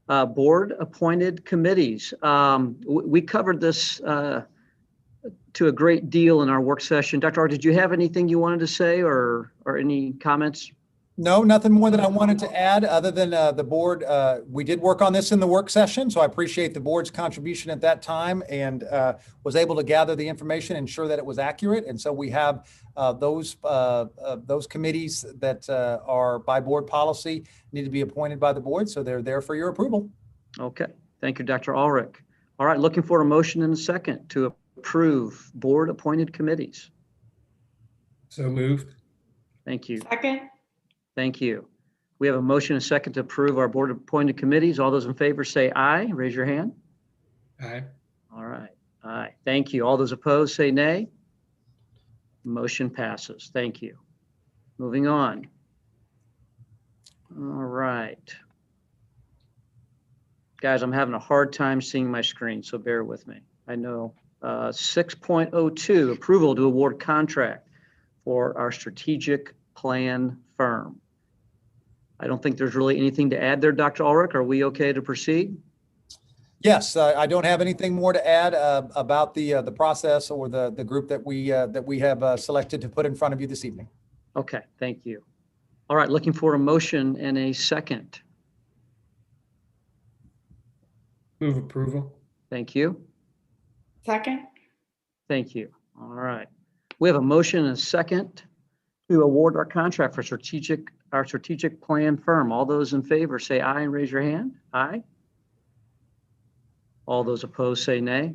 Board appointed committees. We covered this to a great deal in our work session. Dr. R, did you have anything you wanted to say or any comments? No, nothing more that I wanted to add other than the board. We did work on this in the work session, so I appreciate the board's contribution at that time and was able to gather the information, ensure that it was accurate. And so we have those committees that are by board policy need to be appointed by the board. So they're there for your approval. Okay, thank you, Dr. Ulrich. All right, looking for a motion and a second to approve board appointed committees. So moved. Thank you. Second. Thank you. We have a motion and a second to approve our board appointed committees. All those in favor say aye. Raise your hand. Aye. All right. Aye. Thank you. All those opposed say nay. Motion passes. Thank you. Moving on. All right. Guys, I'm having a hard time seeing my screen, so bear with me. I know. 6.02, approval to award contract for our strategic plan firm. I don't think there's really anything to add there, Dr. Ulrich. Are we okay to proceed? Yes, I don't have anything more to add about the process or the group that we have selected to put in front of you this evening. Okay, thank you. All right, looking for a motion and a second. Move approval. Thank you. Second. Thank you. All right. We have a motion and a second to award our contract for our strategic plan firm. All those in favor say aye and raise your hand. Aye. All those opposed say nay.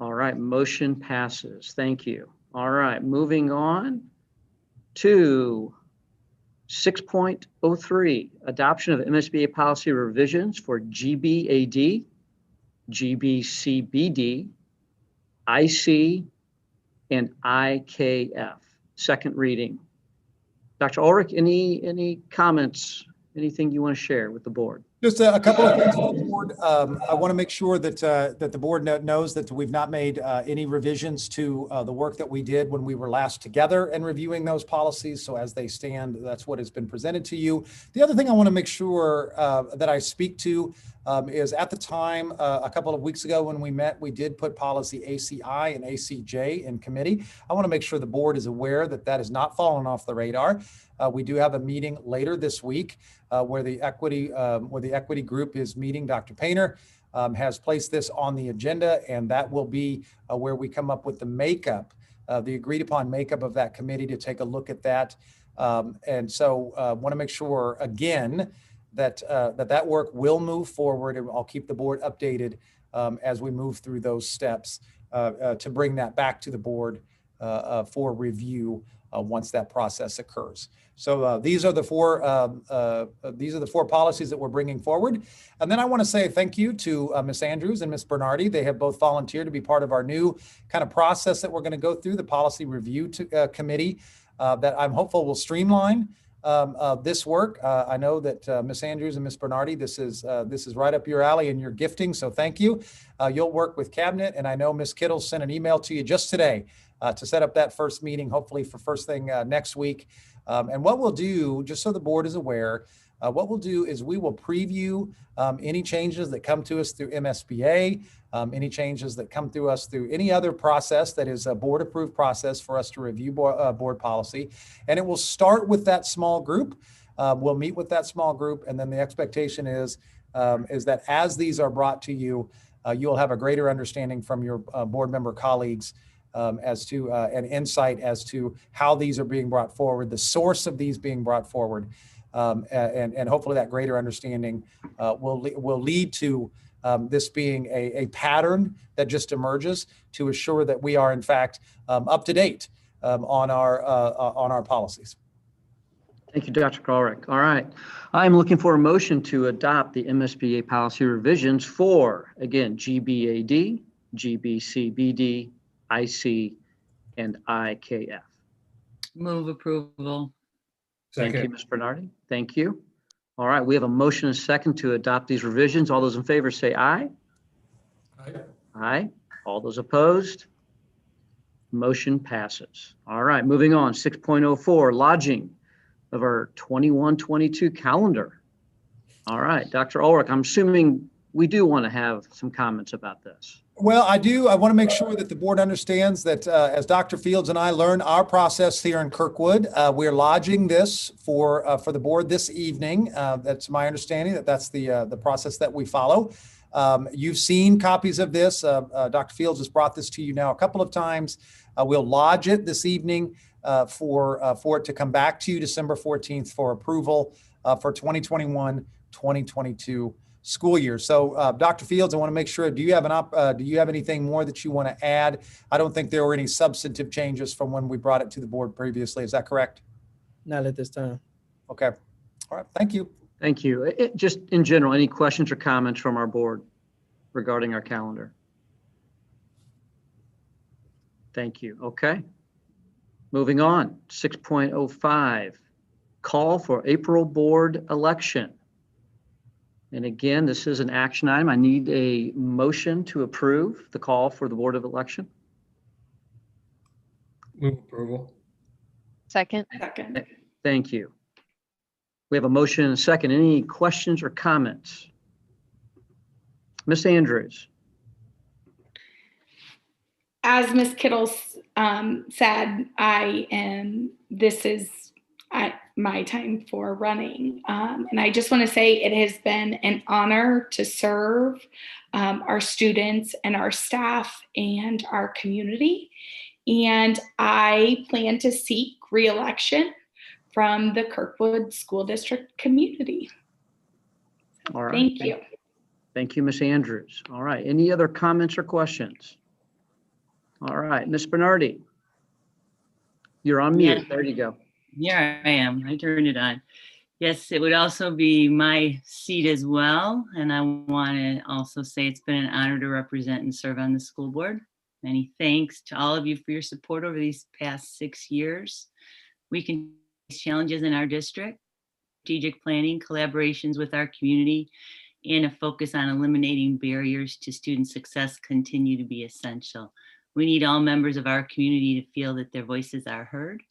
All right, motion passes. Thank you. All right, moving on to 6.03, adoption of MSBA policy revisions for GBAD, GBCBD, IC, and IKF. Second reading. Dr. Ulrich, any comments, anything you want to share with the board? Just a couple of things for the board. I want to make sure that the board knows that we've not made any revisions to the work that we did when we were last together and reviewing those policies. So as they stand, that's what has been presented to you. The other thing I want to make sure that I speak to is at the time, a couple of weeks ago when we met, we did put policy ACI and ACJ in committee. I want to make sure the board is aware that that has not fallen off the radar. We do have a meeting later this week where the equity group is meeting. Dr. Painter has placed this on the agenda, and that will be where we come up with the makeup, the agreed upon makeup of that committee to take a look at that. And so want to make sure again that that work will move forward, and I'll keep the board updated as we move through those steps to bring that back to the board for review once that process occurs. So these are the four policies that we're bringing forward. And then I want to say thank you to Ms. Andrews and Ms. Bernardi. They have both volunteered to be part of our new kind of process that we're going to go through, the policy review committee that I'm hopeful will streamline this work. I know that Ms. Andrews and Ms. Bernardi, this is right up your alley and your gifting. So thank you. You'll work with Cabinet, and I know Ms. Kittle sent an email to you just today to set up that first meeting, hopefully for first thing next week. And what we'll do, just so the board is aware, what we'll do is we will preview any changes that come to us through MSBA, any changes that come through us through any other process that is a board-approved process for us to review board policy. And it will start with that small group. We'll meet with that small group, and then the expectation is that as these are brought to you, you'll have a greater understanding from your board member colleagues as to an insight as to how these are being brought forward, the source of these being brought forward, and hopefully that greater understanding will lead to this being a pattern that just emerges to assure that we are in fact up to date on our policies. Thank you, Dr. Ulrich. All right. I'm looking for a motion to adopt the MSBA policy revisions for, again, GBAD, GBCBD, IC, and IKF. Move approval. Thank you, Ms. Bernardi. Thank you. All right, we have a motion and a second to adopt these revisions. All those in favor say aye. Aye. Aye. All those opposed? Motion passes. All right, moving on. 6.04, lodging of our 21-22 calendar. All right, Dr. Ulrich, I'm assuming we do want to have some comments about this. Well, I do. I want to make sure that the board understands that as Dr. Fields and I learn our process here in Kirkwood, we're lodging this for the board this evening. That's my understanding that's the process that we follow. You've seen copies of this. Dr. Fields has brought this to you now a couple of times. We'll lodge it this evening for it to come back to you December 14th for approval for 2021-2022 school year. So Dr. Fields, I want to make sure, do you have anything more that you want to add? I don't think there were any substantive changes from when we brought it to the board previously. Is that correct? Not at this time. Okay. All right. Thank you. Thank you. Just in general, any questions or comments from our board regarding our calendar? Thank you. Okay. Moving on, 6.05, call for April board election. And again, this is an action item. I need a motion to approve the call for the Board of Election. Move approval. Second. Second. Thank you. We have a motion and a second. Any questions or comments? Ms. Andrews? As Ms. Kittle said, this is my time for running. And I just want to say it has been an honor to serve our students and our staff and our community. And I plan to seek re-election from the Kirkwood School District community. All right. Thank you. Thank you, Ms. Andrews. All right. Any other comments or questions? All right, Ms. Bernardi, you're on mute. Yeah. There you go. Here I am. I turned it on. Yes, it would also be my seat as well. And I want to also say it's been an honor to represent and serve on the school board. Many thanks to all of you for your support over these past 6 years. We can face challenges in our district, strategic planning, collaborations with our community, and a focus on eliminating barriers to student success continue to be essential. We need all members of our community to feel that their voices are heard.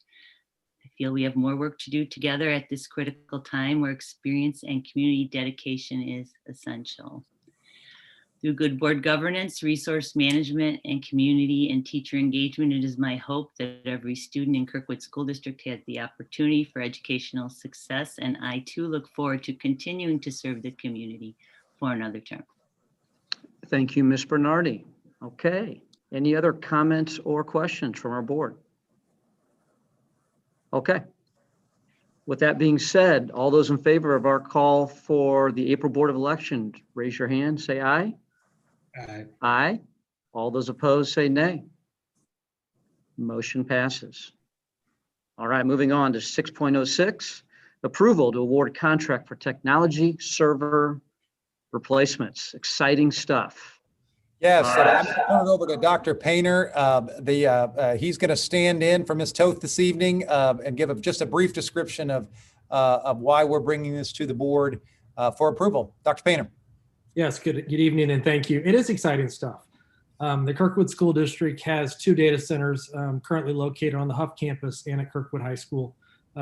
I feel we have more work to do together at this critical time where experience and community dedication is essential. Through good board governance, resource management, and community and teacher engagement, it is my hope that every student in Kirkwood School District has the opportunity for educational success, and I too look forward to continuing to serve the community for another term. Thank you, Ms. Bernardi. Okay. Any other comments or questions from our board? Okay. With that being said, all those in favor of our call for the April Board of Election, raise your hand, say aye. Aye. Aye. All those opposed, say nay. Motion passes. All right, moving on to 6.06, approval to award contract for technology server replacements. Exciting stuff. Yes, and I'm going to turn it over to Dr. Painter. He's going to stand in for Ms. Toth this evening and give just a brief description of why we're bringing this to the board for approval. Dr. Painter. Yes, good evening and thank you. It is exciting stuff. The Kirkwood School District has 2 data centers currently located on the Huff campus and at Kirkwood High School.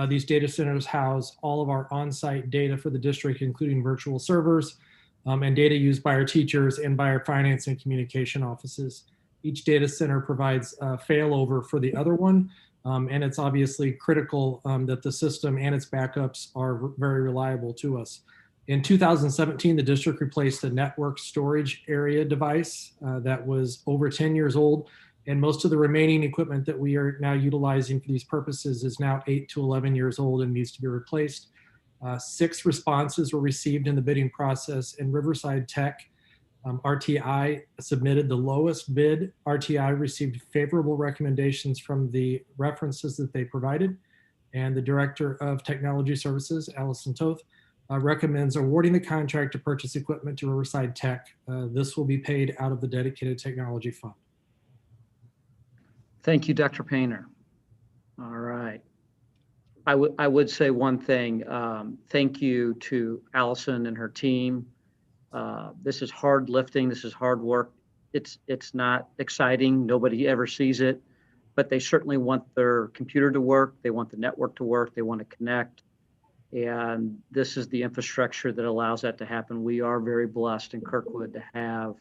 These data centers house all of our on-site data for the district, including virtual servers, and data used by our teachers and by our finance and communication offices. Each data center provides a failover for the other one, and it's obviously critical that the system and its backups are very reliable to us. In 2017, the district replaced a network storage area device that was over 10 years old, and most of the remaining equipment that we are now utilizing for these purposes is now 8 to 11 years old and needs to be replaced. 6 responses were received in the bidding process, and Riverside Tech, RTI, submitted the lowest bid. RTI received favorable recommendations from the references that they provided, and the Director of Technology Services, Allison Toth, recommends awarding the contract to purchase equipment to Riverside Tech. This will be paid out of the dedicated technology fund. Thank you, Dr. Painter. All right. I would say one thing. Thank you to Allison and her team. This is hard lifting. This is hard work. It's not exciting. Nobody ever sees it, but they certainly want their computer to work. They want the network to work. They want to connect. And this is the infrastructure that allows that to happen. We are very blessed in Kirkwood to have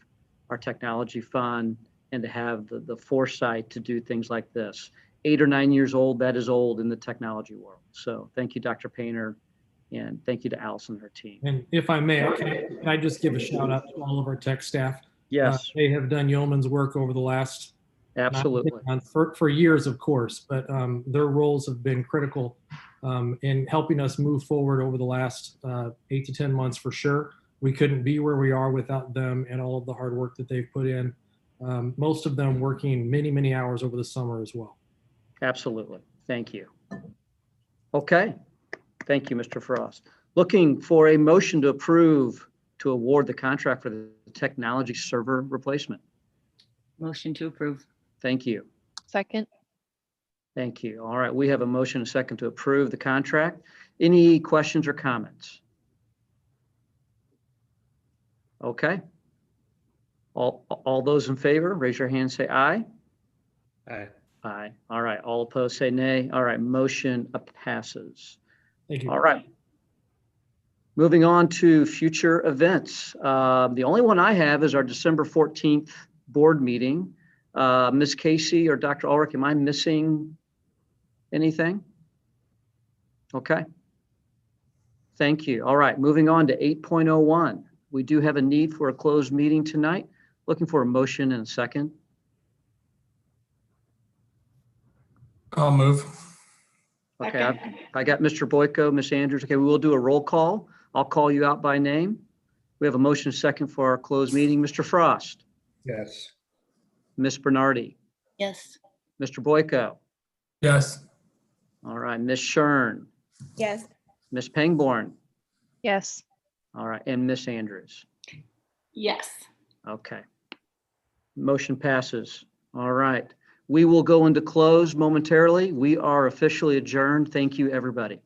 our technology fund and to have the foresight to do things like this. 8 or 9 years old, that is old in the technology world. So thank you, Dr. Painter, and thank you to Allison and her team. And if I may, can I just give a shout out to all of our tech staff? Yes. They have done yeoman's work over the last Absolutely. for years, of course, but their roles have been critical in helping us move forward over the last 8 to 10 months for sure. We couldn't be where we are without them and all of the hard work that they've put in. Most of them working many, many hours over the summer as well. Absolutely. Thank you. Okay. Thank you, Mr. Frost. Looking for a motion to approve to award the contract for the technology server replacement. Motion to approve. Thank you. Second. Thank you. All right, we have a motion and a second to approve the contract. Any questions or comments? Okay. All those in favor, raise your hand, say aye. Aye. Aye. All right. All opposed, say nay. All right, motion passes. Thank you. All right. Moving on to future events. The only one I have is our December 14th board meeting. Ms. Casey or Dr. Ulrich, am I missing anything? Okay. Thank you. All right, moving on to 8.01. We do have a need for a closed meeting tonight. Looking for a motion and a second. I'll move. Okay, I got Mr. Boyko, Ms. Andrews. Okay, we will do a roll call. I'll call you out by name. We have a motion second for our closed meeting. Mr. Frost, Yes. Ms. Bernardi, Yes. Mr. Boyko. Yes. All right, Ms. Shern, Yes. Ms. Pangborn. Yes. All right, and Ms. Andrews. Yes. Okay. Motion passes. All right. We will go into close momentarily. We are officially adjourned. Thank you, everybody.